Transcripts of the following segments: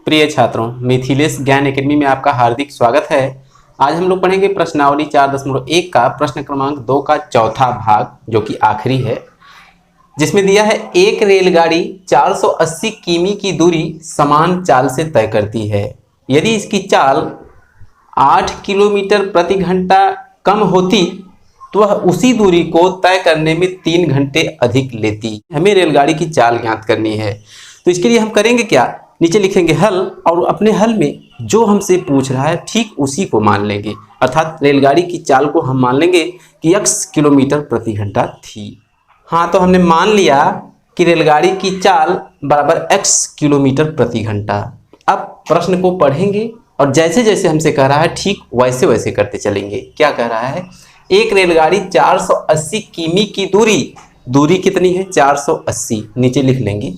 प्रिय छात्रों, मिथिलेश ज्ञान एकेडमी में आपका हार्दिक स्वागत है। आज हम लोग पढ़ेंगे प्रश्नावली 4.1 का प्रश्न क्रमांक 2 का चौथा भाग, जो कि आखिरी है, जिसमें दिया है एक रेलगाड़ी 480 किमी की दूरी समान चाल से तय करती है। यदि इसकी चाल 8 किलोमीटर प्रति घंटा कम होती तो वह उसी दूरी को तय करने में 3 घंटे अधिक लेती। हमें रेलगाड़ी की चाल ज्ञात करनी है, तो इसके लिए हम करेंगे क्या, नीचे लिखेंगे हल और अपने हल में जो हमसे पूछ रहा है ठीक उसी को मान लेंगे। अर्थात रेलगाड़ी की चाल को हम मान लेंगे कि x किलोमीटर प्रति घंटा थी। हाँ, तो हमने मान लिया कि रेलगाड़ी की चाल बराबर x किलोमीटर प्रति घंटा। अब प्रश्न को पढ़ेंगे और जैसे जैसे हमसे कह रहा है ठीक वैसे वैसे करते चलेंगे। क्या कह रहा है, एक रेलगाड़ी 480 किमी की दूरी कितनी है, 480, नीचे लिख लेंगे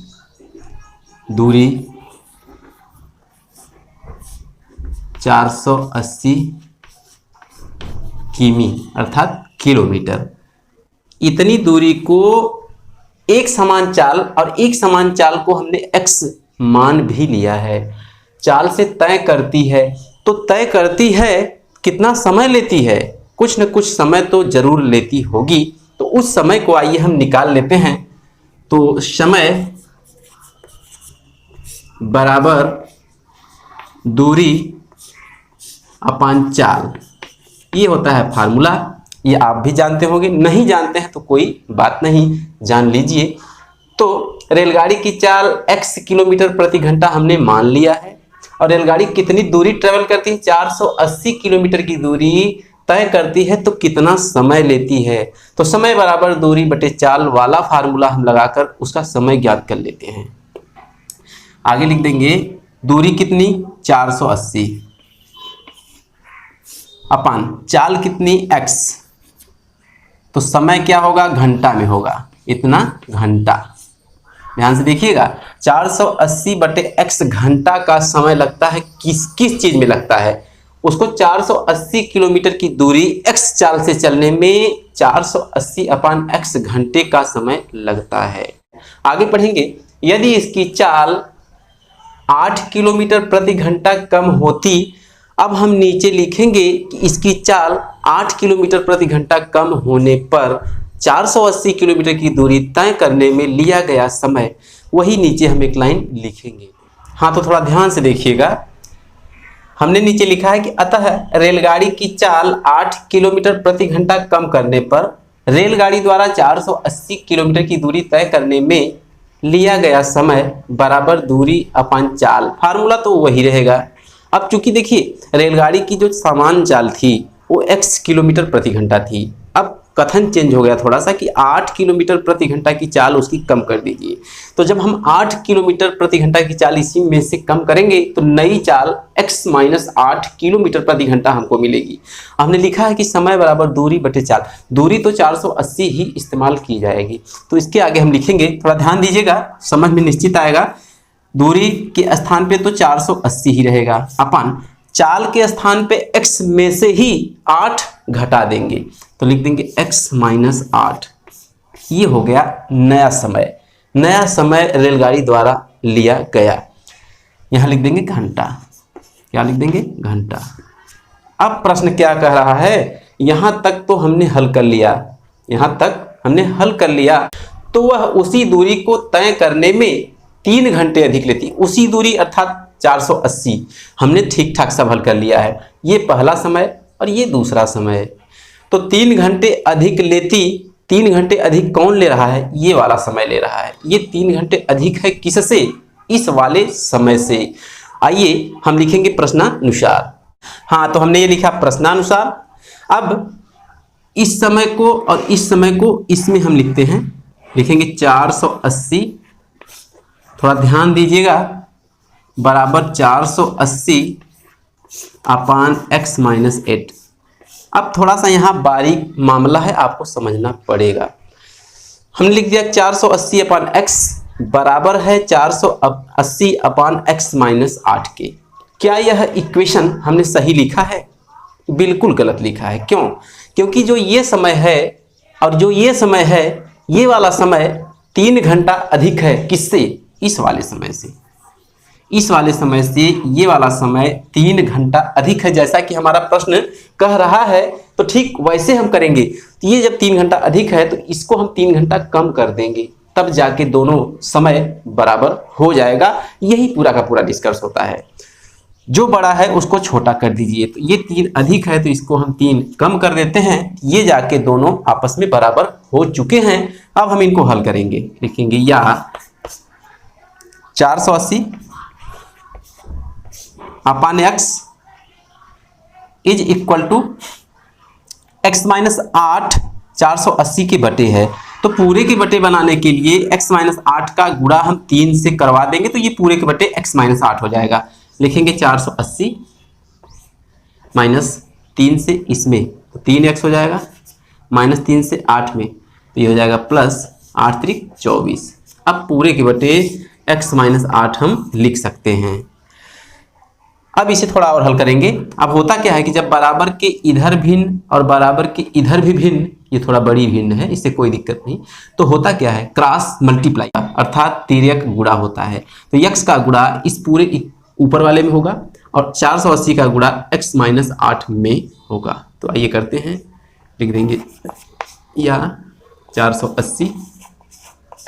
दूरी 480 किमी अर्थात किलोमीटर। इतनी दूरी को एक समान चाल, और एक समान चाल को हमने x मान भी लिया है, चाल से तय करती है। तो तय करती है, कितना समय लेती है, कुछ न कुछ समय तो जरूर लेती होगी। तो उस समय को आइए हम निकाल लेते हैं। तो समय बराबर दूरी अपान चाल, ये होता है फार्मूला। ये आप भी जानते होंगे, नहीं जानते हैं तो कोई बात नहीं, जान लीजिए। तो रेलगाड़ी की चाल x किलोमीटर प्रति घंटा हमने मान लिया है, और रेलगाड़ी कितनी दूरी ट्रेवल करती है, 480 किलोमीटर की दूरी तय करती है, तो कितना समय लेती है। तो समय बराबर दूरी बटे चाल वाला फार्मूला हम लगाकर उसका समय ज्ञात कर लेते हैं। आगे लिख देंगे दूरी कितनी, 480 अपान चाल कितनी, x, तो समय क्या होगा, घंटा में होगा, इतना घंटा। ध्यान से देखिएगा, 480 बटे x घंटा का समय लगता है, किस किस चीज में लगता है, उसको 480 किलोमीटर की दूरी x चाल से चलने में 480 अपान x घंटे का समय लगता है। आगे पढ़ेंगे, यदि इसकी चाल 8 किलोमीटर प्रति घंटा कम होती। अब हम नीचे लिखेंगे कि इसकी चाल 8 किलोमीटर प्रति घंटा कम होने पर 480 किलोमीटर की दूरी तय करने में लिया गया समय, वही नीचे हम एक लाइन लिखेंगे। हाँ, तो थोड़ा ध्यान से देखिएगा, हमने नीचे लिखा है कि अतः रेलगाड़ी की चाल 8 किलोमीटर प्रति घंटा कम करने पर रेलगाड़ी द्वारा 480 किलोमीटर की दूरी तय करने में लिया गया समय बराबर दूरी अपान चाल। फार्मूला तो वही रहेगा। अब चूंकि देखिए रेलगाड़ी की जो समान चाल थी वो x किलोमीटर प्रति घंटा थी, अब कथन चेंज हो गया थोड़ा सा कि 8 किलोमीटर प्रति घंटा की चाल उसकी कम कर दीजिए। तो जब हम 8 किलोमीटर प्रति घंटा की चाल इसी में से कम करेंगे तो नई चाल x माइनस 8 किलोमीटर प्रति घंटा हमको मिलेगी। हमने लिखा है कि समय बराबर दूरी बटे चाल, दूरी तो 480 ही इस्तेमाल की जाएगी। तो इसके आगे हम लिखेंगे, थोड़ा ध्यान दीजिएगा, समझ में निश्चित आएगा। दूरी के स्थान पे तो 480 ही रहेगा, अपान चाल के स्थान पे x में से ही 8 घटा देंगे, तो लिख देंगे x माइनस 8। ये हो गया नया समय, नया समय रेलगाड़ी द्वारा लिया गया। यहां लिख देंगे घंटा, क्या लिख देंगे, घंटा। अब प्रश्न क्या कह रहा है, यहां तक तो हमने हल कर लिया, यहां तक हमने हल कर लिया, तो वह उसी दूरी को तय करने में 3 घंटे अधिक लेती। उसी दूरी अर्थात 480 हमने ठीक ठाक सब हल कर लिया है, ये पहला समय और ये दूसरा समय। तो 3 घंटे अधिक लेती, 3 घंटे अधिक कौन ले रहा है, ये वाला समय ले रहा है। ये 3 घंटे अधिक है किससे, इस वाले समय से। आइए हम लिखेंगे प्रश्नानुसार। हाँ, तो हमने ये लिखा प्रश्नानुसार। अब इस समय को और इस समय को इसमें हम लिखते हैं, लिखेंगे 480, थोड़ा ध्यान दीजिएगा, बराबर 480 अपान x माइनस 8। अब थोड़ा सा यहाँ बारीक मामला है, आपको समझना पड़ेगा। हमने लिख दिया 480 अपान x बराबर है 480 अपान x माइनस 8 के। क्या यह इक्वेशन हमने सही लिखा है? बिल्कुल गलत लिखा है। क्यों? क्योंकि जो ये समय है और जो ये समय है, ये वाला समय 3 घंटा अधिक है किससे, इस वाले समय से। इस वाले समय से ये वाला समय 3 घंटा अधिक है, जैसा कि हमारा प्रश्न कह रहा है, तो ठीक वैसे हम करेंगे। तो ये जब 3 घंटा अधिक है तो इसको हम 3 घंटा कम कर देंगे, तब जाके दोनों समय बराबर हो जाएगा। यही पूरा का पूरा निष्कर्ष होता है। जो बड़ा है उसको छोटा कर दीजिए। तो ये 3 अधिक है तो इसको हम 3 कम कर देते हैं, ये जाके दोनों आपस में बराबर हो चुके हैं। अब हम इनको हल करेंगे, लिखेंगे या 480 upon x is equal to x minus 8 480 के बटे है। तो पूरे के बटे बनाने के लिए x माइनस 8 का गुणा हम 3 से करवा देंगे, तो ये पूरे के बटे x माइनस 8 हो जाएगा। लिखेंगे 480 माइनस 3 से इसमें तो 3x हो जाएगा, माइनस 3 से 8 में तो ये हो जाएगा प्लस 8 त्रिक 24। अब पूरे के बटे x माइनस 8 हम लिख सकते हैं। अब इसे थोड़ा और हल करेंगे। अब होता क्या है कि जब बराबर के इधर भिन्न और बराबर के इधर भी भिन्न, ये थोड़ा बड़ी भिन्न है, इससे कोई दिक्कत नहीं, तो होता क्या है क्रॉस मल्टीप्लाई अर्थात तिर्यक गुणा होता है। तो x का गुणा इस पूरे ऊपर वाले में होगा और 480 का गुणा x माइनस 8 में होगा। तो आइए करते हैं, लिख देंगे या 480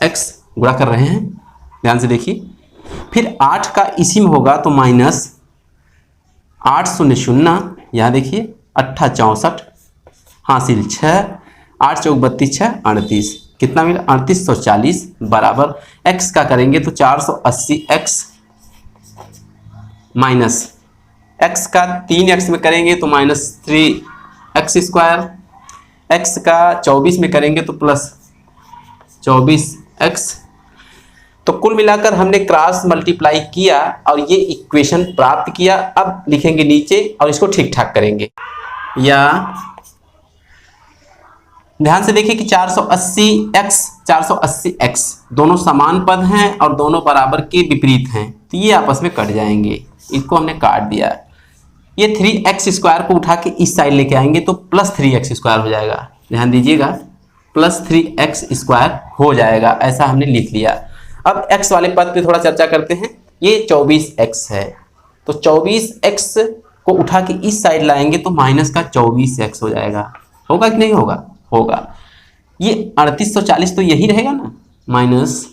x गुणा कर रहे हैं, ध्यान से देखिए। फिर 8 का इसी में होगा तो माइनस 8 शून्य शून्य, यहाँ देखिए 8 64 हासिल 6, 8 चौक 32 6 38, कितना मिला 3840 बराबर x का करेंगे तो 480x माइनस x का 3x में करेंगे तो माइनस 3x स्क्वायर, x का 24 में करेंगे तो प्लस 24x। तो कुल मिलाकर हमने क्रॉस मल्टीप्लाई किया और ये इक्वेशन प्राप्त किया। अब लिखेंगे नीचे और इसको ठीक ठाक करेंगे। या ध्यान से देखिए कि 480x 480x दोनों समान पद हैं और दोनों बराबर के विपरीत हैं, तो ये आपस में कट जाएंगे, इसको हमने काट दिया। ये 3x स्क्वायर को उठा के इस साइड लेके आएंगे तो प्लस 3x स्क्वायर हो जाएगा, ध्यान दीजिएगा प्लस 3x स्क्वायर हो जाएगा, ऐसा हमने लिख लिया। अब x वाले पद पे थोड़ा चर्चा करते हैं। ये 24x है तो 24x को उठा के इस साइड लाएंगे तो माइनस का 24x हो जाएगा, होगा कि नहीं होगा, होगा। ये 3840 तो यही रहेगा ना, माइनस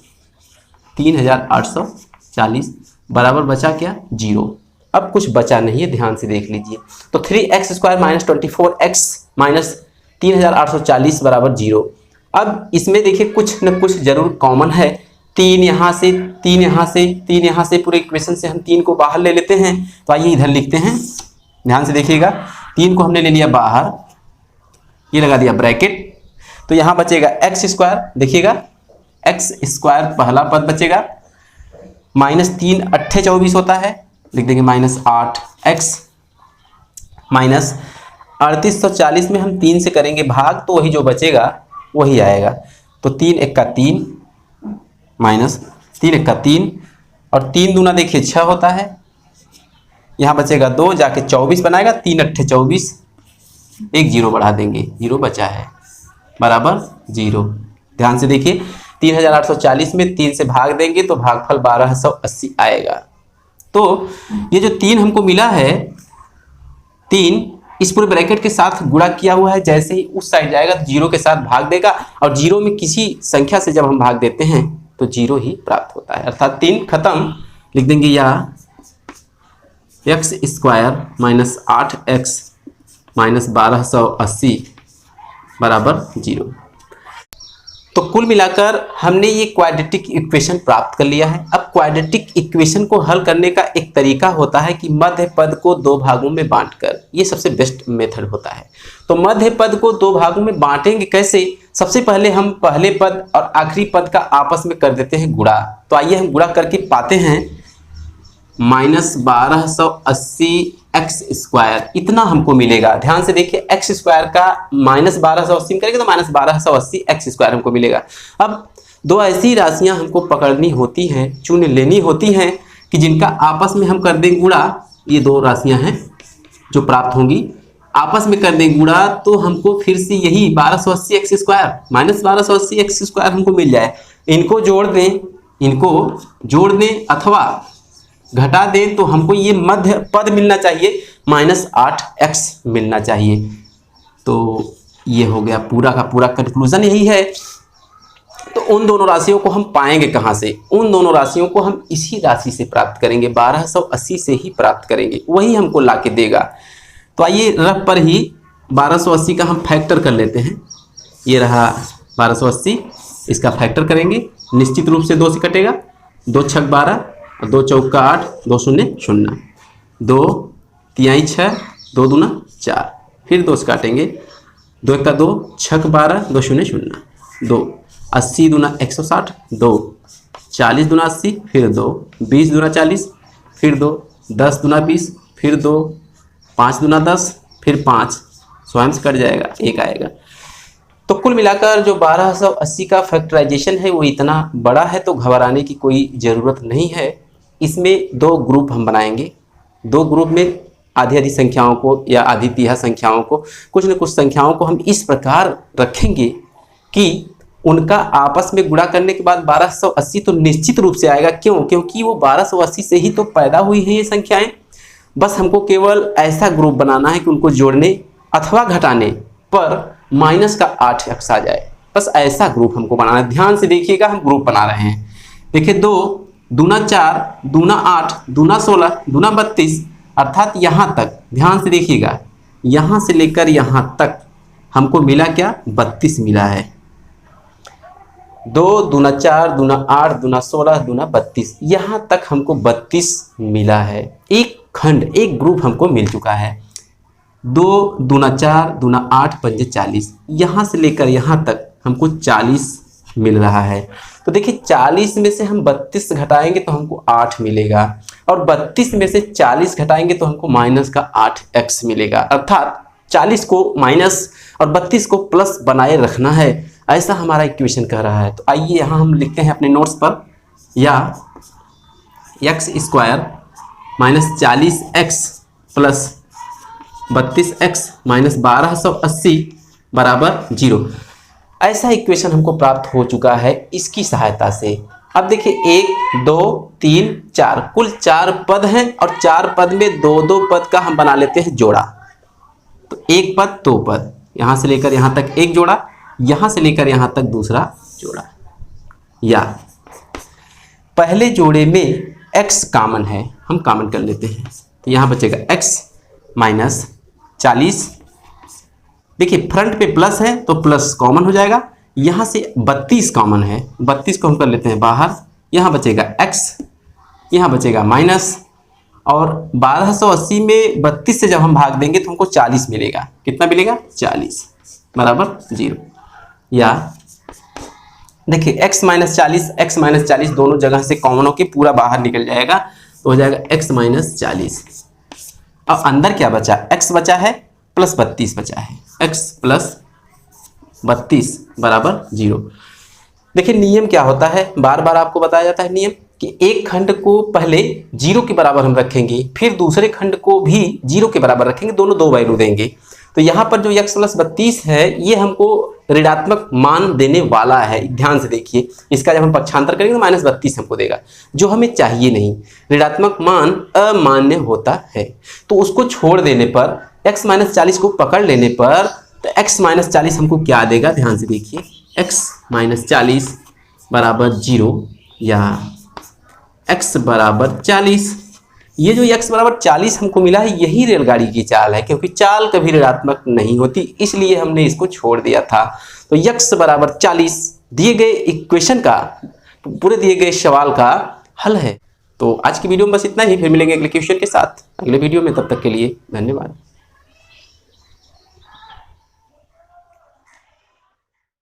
3840 बराबर बचा क्या 0। अब कुछ बचा नहीं है, ध्यान से देख लीजिए। तो 3x square minus 24x minus 3840 बराबर 0। अब इसमें देखिए कुछ न कुछ जरूर कॉमन है, 3 यहाँ से 3 यहाँ से 3 यहाँ से, पूरे इक्वेशन से हम 3 को बाहर ले लेते हैं। तो आइए इधर लिखते हैं, ध्यान से देखिएगा 3 को हमने ले लिया बाहर, ये लगा दिया ब्रैकेट, तो यहाँ बचेगा x स्क्वायर, देखिएगा x स्क्वायर पहला पद बचेगा, माइनस 3 8 24 होता है, लिख देंगे माइनस 8x माइनस 3840 में हम 3 से करेंगे भाग तो वही जो बचेगा वही आएगा। तो 3 1 का 3 माइनस 3 1 का 3 और 3 दूना देखिए 6 होता है, यहाँ बचेगा 2 जाके 24 बनाएगा, 3 8 24, एक 0 बढ़ा देंगे, 0 बचा है बराबर 0। ध्यान से देखिए 3840 में 3 से भाग देंगे तो भागफल 1280 आएगा। तो ये जो 3 हमको मिला है, 3 इस पूरे ब्रैकेट के साथ गुणा किया हुआ है, जैसे ही उस साइड जाएगा तो 0 के साथ भाग देगा और 0 में किसी संख्या से जब हम भाग देते हैं तो 0 ही प्राप्त होता है, अर्थात 3 खत्म। लिख देंगे या x square minus 8x minus 1280 बराबर 0। तो कुल मिलाकर हमने ये क्वाड्रेटिक इक्वेशन प्राप्त कर लिया है। अब क्वाड्रेटिक इक्वेशन को हल करने का एक तरीका होता है कि मध्य पद को 2 भागों में बांटकर, ये सबसे बेस्ट मेथड होता है। तो मध्य पद को 2 भागों में बांटेंगे कैसे? सबसे पहले हम पहले पद और आखिरी पद का आपस में कर देते हैं गुणा। तो आइए हम गुणा करके पाते हैं माइनस 1280 एक्स स्क्वायर, इतना हमको मिलेगा। ध्यान से देखिए एक्स स्क्वायर का माइनस 1280 में करेंगे तो माइनस 1280 एक्स स्क्वायर हमको मिलेगा। अब 2 ऐसी राशियां हमको पकड़नी होती हैं, चुन लेनी होती हैं कि जिनका आपस में हम कर दें गुणा। ये 2 राशियां हैं जो प्राप्त होंगी, आपस में कर दें गुणा तो हमको फिर से यही 1280 x square minus 1280 x square हमको मिल जाए। इनको जोड़ दें, इनको जोड़ दें अथवा घटा दें तो हमको ये मध्य पद मिलना चाहिए, -8x मिलना चाहिए। तो ये हो गया पूरा का पूरा कंक्लूजन यही है। तो उन दोनों राशियों को हम पाएंगे कहाँ से? उन दोनों राशियों को हम इसी राशि से प्राप्त करेंगे, 1280 से ही प्राप्त करेंगे, वही हमको ला के देगा। तो आइए रफ पर ही 1280 का हम फैक्टर कर लेते हैं। ये रहा 1280, इसका फैक्टर करेंगे, निश्चित रूप से 2 से कटेगा, 2 छक 12 और 2 चौका 8, 2 शून्य 0, 2 तिहाई 6, 2 दूना 4, फिर 2 से काटेंगे, 2 एक का 2, छक 12, 2 शून्य 0, 2 80 दूना 160, 2 40 दूना 80, फिर 2 20 दूना 40, फिर 2 10 दूना 20, फिर 2 5 दूना 10, फिर 5 स्वयं से कट जाएगा, 1 आएगा। तो कुल मिलाकर जो 1280 का फैक्टराइजेशन है वो इतना बड़ा है, तो घबराने की कोई ज़रूरत नहीं है। इसमें 2 ग्रुप हम बनाएंगे, 2 ग्रुप में आधी आधी संख्याओं को या आधी तिहा संख्याओं को, कुछ न कुछ संख्याओं को हम इस प्रकार रखेंगे कि उनका आपस में गुणा करने के बाद 1280 तो निश्चित रूप से आएगा। क्यों? क्योंकि वो 1280 से ही तो पैदा हुई है ये संख्याएं। बस हमको केवल ऐसा ग्रुप बनाना है कि उनको जोड़ने अथवा घटाने पर -8x आ जाए, बस ऐसा ग्रुप हमको बनाना है। ध्यान से देखिएगा, हम ग्रुप बना रहे हैं। देखिए 2 दूना 4 दूना 8 दूना 16 दूना 32, अर्थात यहाँ तक ध्यान से देखिएगा, यहाँ से लेकर यहाँ तक हमको मिला क्या? 32 मिला है। 2 दूना 4 दूना 8 दूना 16 दूना 32, यहाँ तक हमको 32 मिला है। एक खंड, एक ग्रुप हमको मिल चुका है। 2 दूना 4 दूना 8 पंजे 40, यहाँ से लेकर यहाँ तक हमको 40 मिल रहा है। तो देखिए 40 में से हम 32 घटाएंगे तो हमको 8 मिलेगा, और 32 में से 40 घटाएंगे तो हमको -8x मिलेगा। अर्थात 40 को माइनस और 32 को प्लस बनाए रखना है, ऐसा हमारा इक्वेशन कह रहा है। तो आइए यहाँ हम लिखते हैं अपने नोट्स पर, या x² -40x plus 32x minus 1280 बराबर 0। ऐसा इक्वेशन हमको प्राप्त हो चुका है इसकी सहायता से। अब देखिए 1 2 3 4 कुल 4 पद हैं, और 4 पद में 2-2 पद का हम बना लेते हैं जोड़ा। तो 1 पद 2 पद, यहाँ से लेकर यहाँ तक एक जोड़ा, यहाँ से लेकर यहाँ तक दूसरा जोड़ा। या पहले जोड़े में x कॉमन है, हम कॉमन कर लेते हैं, तो यहाँ बचेगा x -40। देखिए फ्रंट पे प्लस है तो प्लस कॉमन हो जाएगा, यहाँ से 32 कॉमन है, 32 को हम कर लेते हैं बाहर, यहाँ बचेगा x, यहाँ बचेगा माइनस, और 1280 में 32 से जब हम भाग देंगे तो हमको 40 मिलेगा। कितना मिलेगा? 40 बराबर 0। या देखिए x -40 दोनों जगह से कॉमन होकर पूरा बाहर निकल जाएगा, तो हो जाएगा x -40। अब अंदर क्या बचा? x बचा है प्लस 32 बचा है, x प्लस 32 बराबर 0। देखिए नियम क्या होता है, बार बार आपको बताया जाता है नियम कि एक खंड को पहले 0 के बराबर हम रखेंगे, फिर दूसरे खंड को भी 0 के बराबर रखेंगे, दोनों 2 वैल्यू देंगे। तो यहाँ पर जो x प्लस 32 है ये हमको ऋणात्मक मान देने वाला है। ध्यान से देखिए, इसका जब हम पक्षांतर करेंगे तो -32 हमको देगा, जो हमें चाहिए नहीं। ऋणात्मक मान अमान्य होता है, तो उसको छोड़ देने पर x -40 को पकड़ लेने पर तो x -40 हमको क्या देगा? ध्यान से देखिए, x -40 बराबर 0 या x बराबर 40। ये जो x बराबर 40 हमको मिला है यही रेलगाड़ी की चाल है, क्योंकि चाल कभी ऋणात्मक नहीं होती, इसलिए हमने इसको छोड़ दिया था। तो x बराबर 40 दिए गए इक्वेशन का, पूरे दिए गए सवाल का हल है। तो आज की वीडियो में बस इतना ही, फिर मिलेंगे अगले क्वेश्चन के साथ अगले वीडियो में। तब तक के लिए धन्यवाद।